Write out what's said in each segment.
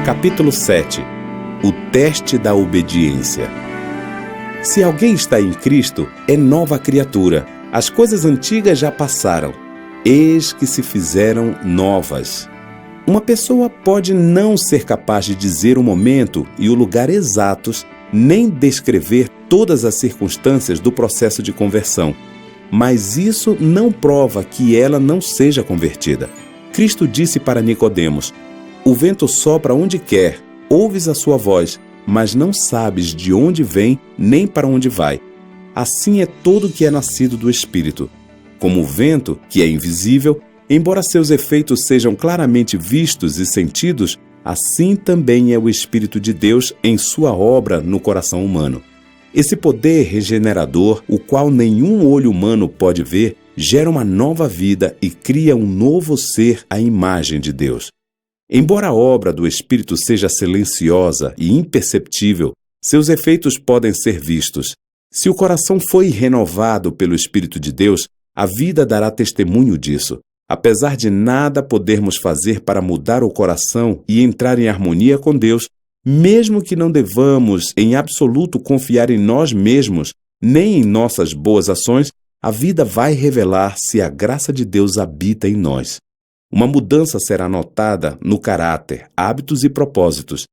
Capítulo 7. O teste da obediência. Se alguém está em Cristo, é nova criatura. As coisas antigas já passaram. Eis que se fizeram novas. Uma pessoa pode não ser capaz de dizer o momento e o lugar exatos, nem descrever todas as circunstâncias do processo de conversão. Mas isso não prova que ela não seja convertida. Cristo disse para Nicodemos: o vento sopra onde quer, ouves a sua voz, mas não sabes de onde vem nem para onde vai. Assim é todo que é nascido do Espírito. Como o vento, que é invisível, embora seus efeitos sejam claramente vistos e sentidos, assim também é o Espírito de Deus em sua obra no coração humano. Esse poder regenerador, o qual nenhum olho humano pode ver, gera uma nova vida e cria um novo ser à imagem de Deus. Embora a obra do Espírito seja silenciosa e imperceptível, seus efeitos podem ser vistos. Se o coração foi renovado pelo Espírito de Deus, a vida dará testemunho disso. Apesar de nada podermos fazer para mudar o coração e entrar em harmonia com Deus, mesmo que não devamos em absoluto confiar em nós mesmos, nem em nossas boas ações, a vida vai revelar se a graça de Deus habita em nós. Uma mudança será notada no caráter, hábitos e propósitos.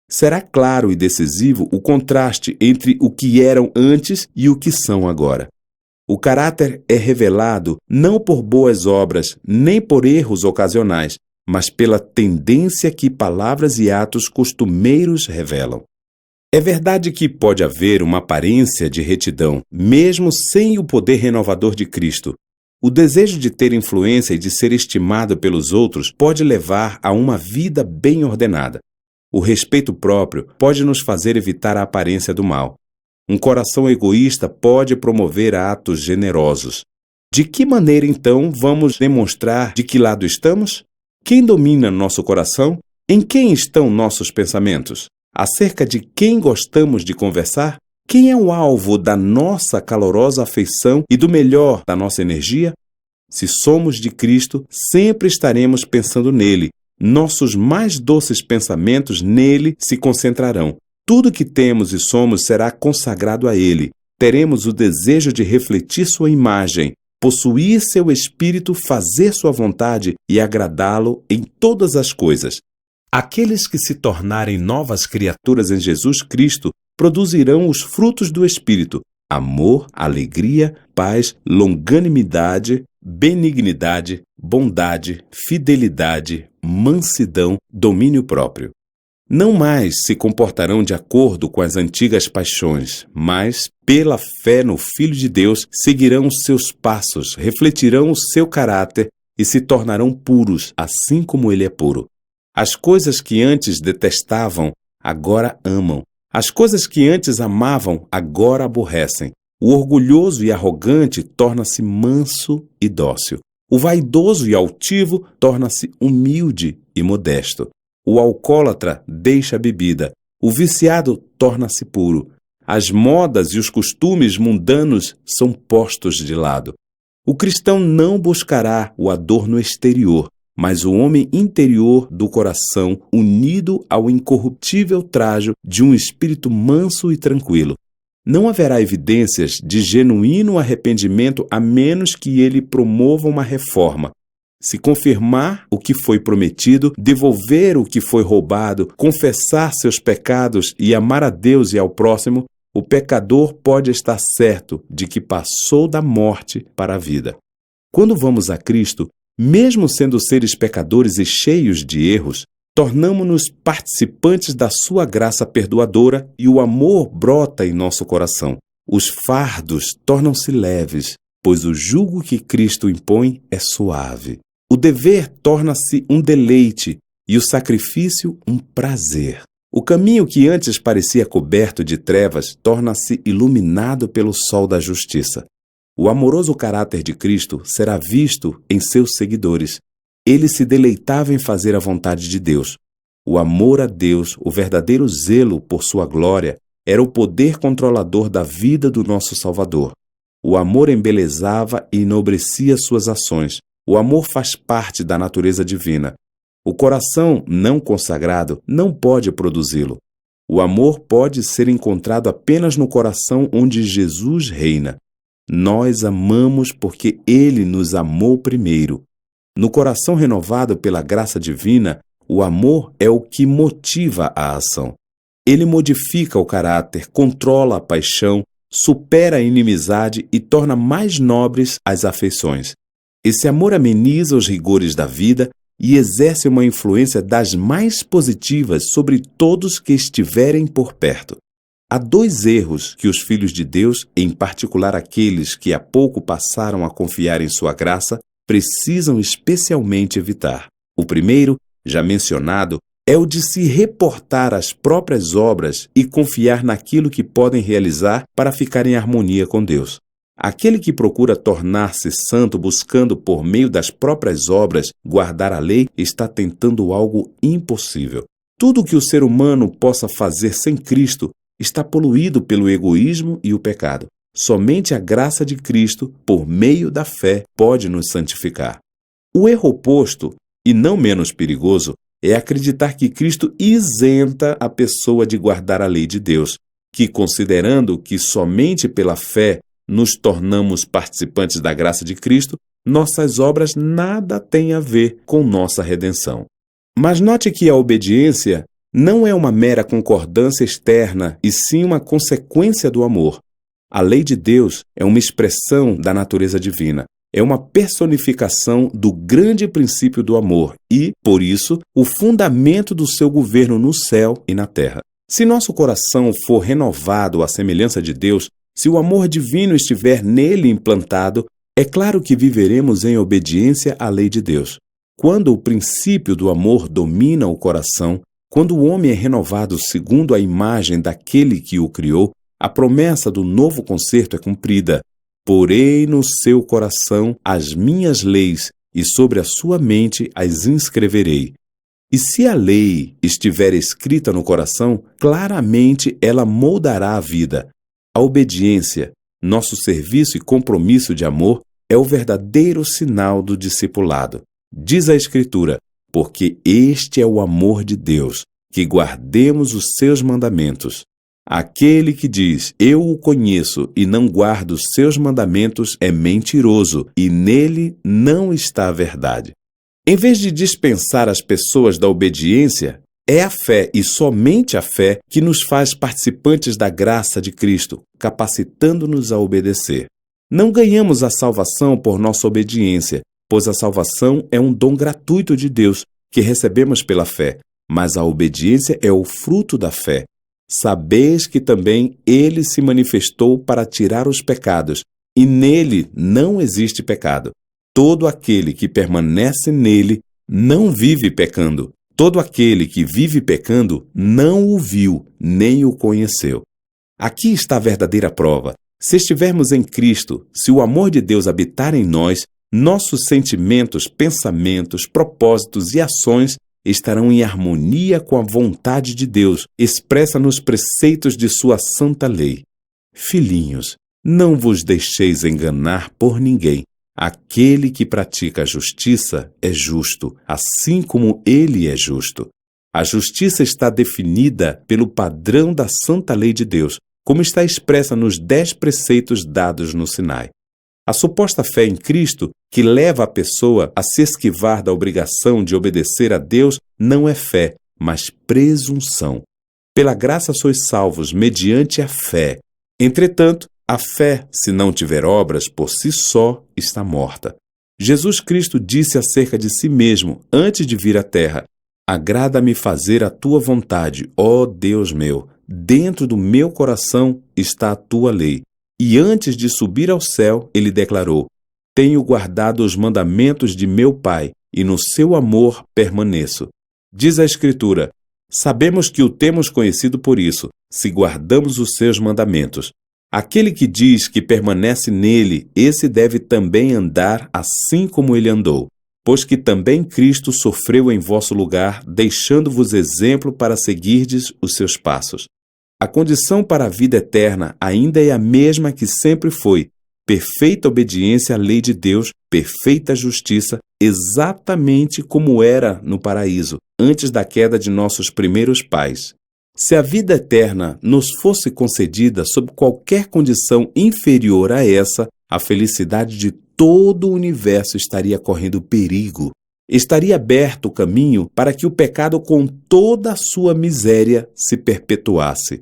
Será claro e decisivo o contraste entre o que eram antes e o que são agora. O caráter é revelado não por boas obras, nem por erros ocasionais, mas pela tendência que palavras e atos costumeiros revelam. É verdade que pode haver uma aparência de retidão, mesmo sem o poder renovador de Cristo. O desejo de ter influência e de ser estimado pelos outros pode levar a uma vida bem ordenada. O respeito próprio pode nos fazer evitar a aparência do mal. Um coração egoísta pode promover atos generosos. De que maneira, então, vamos demonstrar de que lado estamos? Quem domina nosso coração? Em quem estão nossos pensamentos? Acerca de quem gostamos de conversar? Quem é o alvo da nossa calorosa afeição e do melhor da nossa energia? Se somos de Cristo, sempre estaremos pensando nele. Nossos mais doces pensamentos nele se concentrarão. Tudo que temos e somos será consagrado a ele. Teremos o desejo de refletir sua imagem, possuir seu espírito, fazer sua vontade e agradá-lo em todas as coisas. Aqueles que se tornarem novas criaturas em Jesus Cristo produzirão os frutos do Espírito: amor, alegria, paz, longanimidade, benignidade, bondade, fidelidade, mansidão, domínio próprio. Não mais se comportarão de acordo com as antigas paixões, mas, pela fé no Filho de Deus, seguirão os seus passos, refletirão o seu caráter e se tornarão puros, assim como ele é puro. As coisas que antes detestavam, agora amam. As coisas que antes amavam, agora aborrecem. O orgulhoso e arrogante torna-se manso e dócil. O vaidoso e altivo torna-se humilde e modesto. O alcoólatra deixa a bebida. O viciado torna-se puro. As modas e os costumes mundanos são postos de lado. O cristão não buscará o adorno exterior, mas o homem interior do coração, unido ao incorruptível trajo de um espírito manso e tranquilo. Não haverá evidências de genuíno arrependimento a menos que ele promova uma reforma. Se confirmar o que foi prometido, devolver o que foi roubado, confessar seus pecados e amar a Deus e ao próximo, o pecador pode estar certo de que passou da morte para a vida. Quando vamos a Cristo, mesmo sendo seres pecadores e cheios de erros, tornamo-nos participantes da sua graça perdoadora e o amor brota em nosso coração. Os fardos tornam-se leves, pois o jugo que Cristo impõe é suave. O dever torna-se um deleite e o sacrifício um prazer. O caminho que antes parecia coberto de trevas torna-se iluminado pelo sol da justiça. O amoroso caráter de Cristo será visto em seus seguidores. Ele se deleitava em fazer a vontade de Deus. O amor a Deus, o verdadeiro zelo por sua glória, era o poder controlador da vida do nosso Salvador. O amor embelezava e enobrecia suas ações. O amor faz parte da natureza divina. O coração não consagrado não pode produzi-lo. O amor pode ser encontrado apenas no coração onde Jesus reina. Nós amamos porque Ele nos amou primeiro. No coração renovado pela graça divina, o amor é o que motiva a ação. Ele modifica o caráter, controla a paixão, supera a inimizade e torna mais nobres as afeições. Esse amor ameniza os rigores da vida e exerce uma influência das mais positivas sobre todos que estiverem por perto. Há dois erros que os filhos de Deus, em particular aqueles que há pouco passaram a confiar em sua graça, precisam especialmente evitar. O primeiro, já mencionado, é o de se reportar às próprias obras e confiar naquilo que podem realizar para ficar em harmonia com Deus. Aquele que procura tornar-se santo buscando por meio das próprias obras guardar a lei está tentando algo impossível. Tudo que o ser humano possa fazer sem Cristo está poluído pelo egoísmo e o pecado. Somente a graça de Cristo, por meio da fé, pode nos santificar. O erro oposto, e não menos perigoso, é acreditar que Cristo isenta a pessoa de guardar a lei de Deus, que, considerando que somente pela fé nos tornamos participantes da graça de Cristo, nossas obras nada têm a ver com nossa redenção. Mas note que a obediência não é uma mera concordância externa, e sim uma consequência do amor. A lei de Deus é uma expressão da natureza divina. É uma personificação do grande princípio do amor e, por isso, o fundamento do seu governo no céu e na terra. Se nosso coração for renovado à semelhança de Deus, se o amor divino estiver nele implantado, é claro que viveremos em obediência à lei de Deus. Quando o princípio do amor domina o coração, quando o homem é renovado segundo a imagem daquele que o criou, a promessa do novo concerto é cumprida. Porei no seu coração as minhas leis, e sobre a sua mente as inscreverei. E se a lei estiver escrita no coração, claramente ela moldará a vida. A obediência, nosso serviço e compromisso de amor, é o verdadeiro sinal do discipulado. Diz a Escritura, porque este é o amor de Deus, que guardemos os seus mandamentos. Aquele que diz, eu o conheço e não guardo os seus mandamentos é mentiroso e nele não está a verdade. Em vez de dispensar as pessoas da obediência, é a fé e somente a fé que nos faz participantes da graça de Cristo, capacitando-nos a obedecer. Não ganhamos a salvação por nossa obediência, pois a salvação é um dom gratuito de Deus que recebemos pela fé, mas a obediência é o fruto da fé. Sabeis que também ele se manifestou para tirar os pecados, e nele não existe pecado. Todo aquele que permanece nele não vive pecando. Todo aquele que vive pecando não o viu, nem o conheceu. Aqui está a verdadeira prova. Se estivermos em Cristo, se o amor de Deus habitar em nós, nossos sentimentos, pensamentos, propósitos e ações estarão em harmonia com a vontade de Deus, expressa nos preceitos de sua santa lei. Filhinhos, não vos deixeis enganar por ninguém. Aquele que pratica a justiça é justo, assim como ele é justo. A justiça está definida pelo padrão da santa lei de Deus, como está expressa nos 10 preceitos dados no Sinai. A suposta fé em Cristo, que leva a pessoa a se esquivar da obrigação de obedecer a Deus, não é fé, mas presunção. Pela graça sois salvos mediante a fé. Entretanto, a fé, se não tiver obras, por si só está morta. Jesus Cristo disse acerca de si mesmo, antes de vir à terra, agrada-me fazer a tua vontade, ó Deus meu. Dentro do meu coração está a tua lei. E antes de subir ao céu, ele declarou, tenho guardado os mandamentos de meu Pai, e no seu amor permaneço. Diz a Escritura, sabemos que o temos conhecido por isso, se guardamos os seus mandamentos. Aquele que diz que permanece nele, esse deve também andar assim como ele andou, pois que também Cristo sofreu em vosso lugar, deixando-vos exemplo para seguirdes os seus passos. A condição para a vida eterna ainda é a mesma que sempre foi, perfeita obediência à lei de Deus, perfeita justiça, exatamente como era no paraíso, antes da queda de nossos primeiros pais. Se a vida eterna nos fosse concedida sob qualquer condição inferior a essa, a felicidade de todo o universo estaria correndo perigo. Estaria aberto o caminho para que o pecado, com toda a sua miséria, se perpetuasse.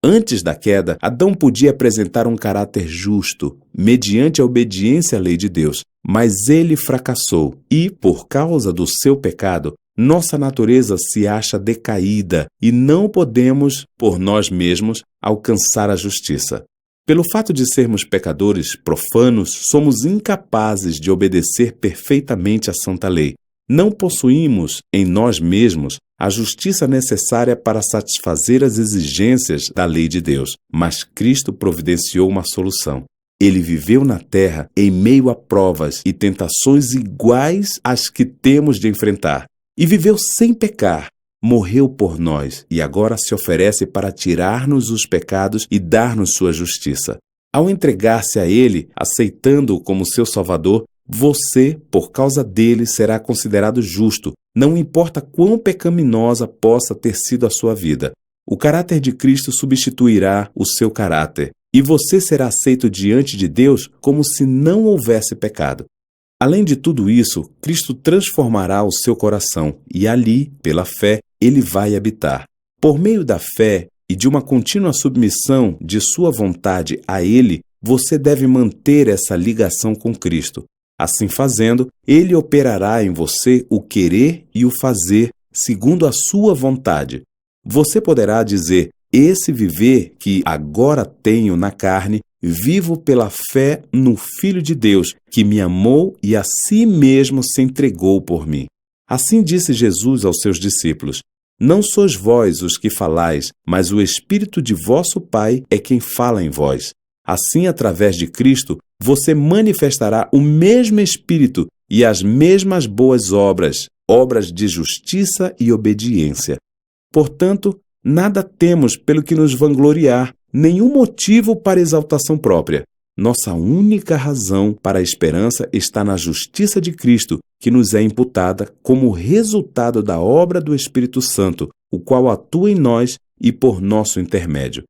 Antes da queda, Adão podia apresentar um caráter justo, mediante a obediência à lei de Deus, mas ele fracassou e, por causa do seu pecado, nossa natureza se acha decaída e não podemos, por nós mesmos, alcançar a justiça. Pelo fato de sermos pecadores profanos, somos incapazes de obedecer perfeitamente à santa lei. Não possuímos em nós mesmos a justiça necessária para satisfazer as exigências da lei de Deus, mas Cristo providenciou uma solução. Ele viveu na terra em meio a provas e tentações iguais às que temos de enfrentar, e viveu sem pecar. Morreu por nós e agora se oferece para tirar-nos os pecados e dar-nos sua justiça. Ao entregar-se a Ele, aceitando-o como seu Salvador, você, por causa dele, será considerado justo, não importa quão pecaminosa possa ter sido a sua vida. O caráter de Cristo substituirá o seu caráter, e você será aceito diante de Deus como se não houvesse pecado. Além de tudo isso, Cristo transformará o seu coração, e ali, pela fé, ele vai habitar. Por meio da fé e de uma contínua submissão de sua vontade a Ele, você deve manter essa ligação com Cristo. Assim fazendo, Ele operará em você o querer e o fazer segundo a sua vontade. Você poderá dizer: esse viver que agora tenho na carne, vivo pela fé no Filho de Deus, que me amou e a si mesmo se entregou por mim. Assim disse Jesus aos seus discípulos: não sois vós os que falais, mas o Espírito de vosso Pai é quem fala em vós. Assim, através de Cristo, você manifestará o mesmo Espírito e as mesmas boas obras, obras de justiça e obediência. Portanto, nada temos pelo que nos vangloriar, nenhum motivo para exaltação própria. Nossa única razão para a esperança está na justiça de Cristo, que nos é imputada como resultado da obra do Espírito Santo, o qual atua em nós e por nosso intermédio.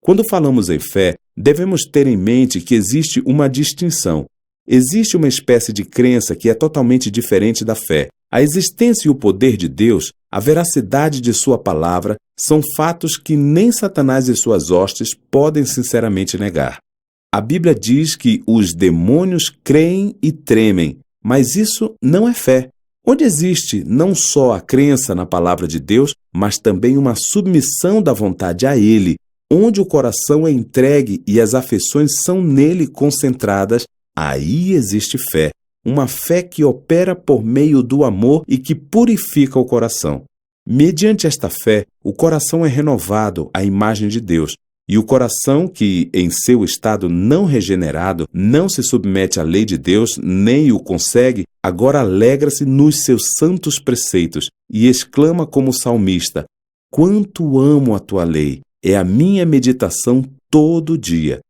Quando falamos em fé, devemos ter em mente que existe uma distinção. Existe uma espécie de crença que é totalmente diferente da fé. A existência e o poder de Deus, a veracidade de sua palavra, são fatos que nem Satanás e suas hostes podem sinceramente negar. A Bíblia diz que os demônios creem e tremem, mas isso não é fé. Onde existe não só a crença na palavra de Deus, mas também uma submissão da vontade a Ele, onde o coração é entregue e as afeições são nele concentradas, aí existe fé. Uma fé que opera por meio do amor e que purifica o coração. Mediante esta fé, o coração é renovado à imagem de Deus. E o coração que, em seu estado não regenerado, não se submete à lei de Deus, nem o consegue, agora alegra-se nos seus santos preceitos e exclama como salmista: quanto amo a tua lei! É a minha meditação todo dia.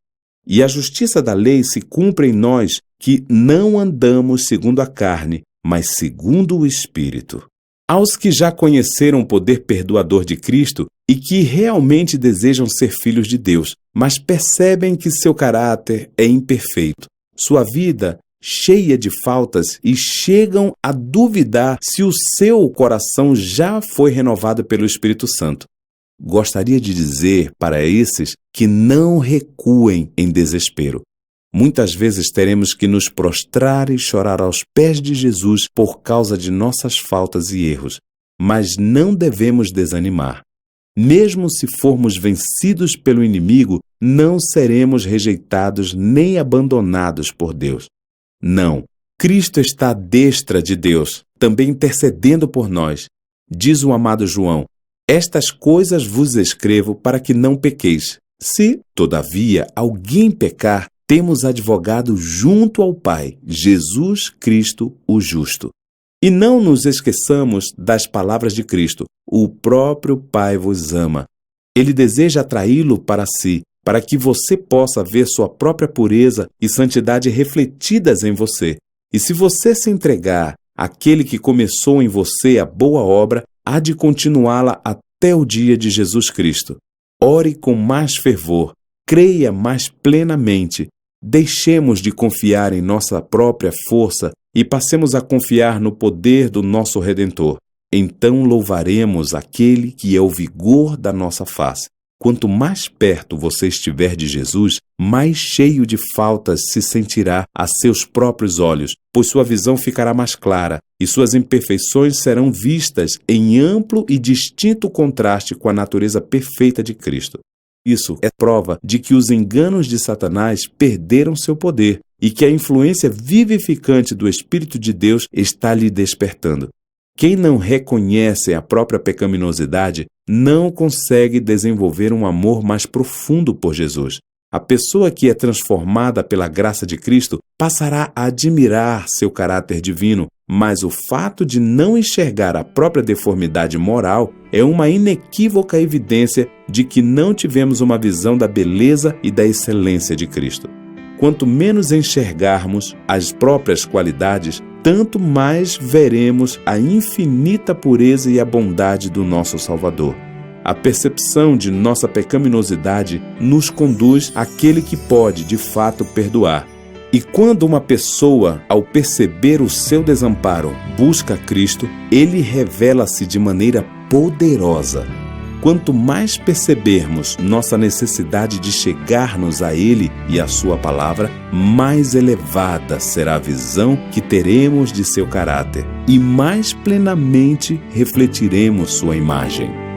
E a justiça da lei se cumpre em nós, que não andamos segundo a carne, mas segundo o Espírito. Aos que já conheceram o poder perdoador de Cristo e que realmente desejam ser filhos de Deus, mas percebem que seu caráter é imperfeito, sua vida cheia de faltas, e chegam a duvidar se o seu coração já foi renovado pelo Espírito Santo. Gostaria de dizer para esses que não recuem em desespero. Muitas vezes teremos que nos prostrar e chorar aos pés de Jesus por causa de nossas faltas e erros, mas não devemos desanimar. Mesmo se formos vencidos pelo inimigo, não seremos rejeitados nem abandonados por Deus. Não, Cristo está à destra de Deus, também intercedendo por nós. Diz o amado João: estas coisas vos escrevo para que não pequeis. Se, todavia, alguém pecar, temos advogado junto ao Pai, Jesus Cristo, o justo. E não nos esqueçamos das palavras de Cristo: o próprio Pai vos ama. Ele deseja atraí-lo para si, para que você possa ver sua própria pureza e santidade refletidas em você. E se você se entregar Aquele que começou em você a boa obra há de continuá-la até o dia de Jesus Cristo. Ore com mais fervor, creia mais plenamente, deixemos de confiar em nossa própria força e passemos a confiar no poder do nosso Redentor. Então louvaremos aquele que é o vigor da nossa face. Quanto mais perto você estiver de Jesus, mais cheio de faltas se sentirá a seus próprios olhos, pois sua visão ficará mais clara e suas imperfeições serão vistas em amplo e distinto contraste com a natureza perfeita de Cristo. Isso é prova de que os enganos de Satanás perderam seu poder e que a influência vivificante do Espírito de Deus está lhe despertando. Quem não reconhece a própria pecaminosidade não consegue desenvolver um amor mais profundo por Jesus. A pessoa que é transformada pela graça de Cristo passará a admirar seu caráter divino, mas o fato de não enxergar a própria deformidade moral é uma inequívoca evidência de que não tivemos uma visão da beleza e da excelência de Cristo. Quanto menos enxergarmos as próprias qualidades, tanto mais veremos a infinita pureza e a bondade do nosso Salvador. A percepção de nossa pecaminosidade nos conduz àquele que pode, de fato, perdoar. E quando uma pessoa, ao perceber o seu desamparo, busca Cristo, ele revela-se de maneira poderosa. Quanto mais percebermos nossa necessidade de chegar-nos a Ele e a Sua palavra, mais elevada será a visão que teremos de seu caráter e mais plenamente refletiremos sua imagem.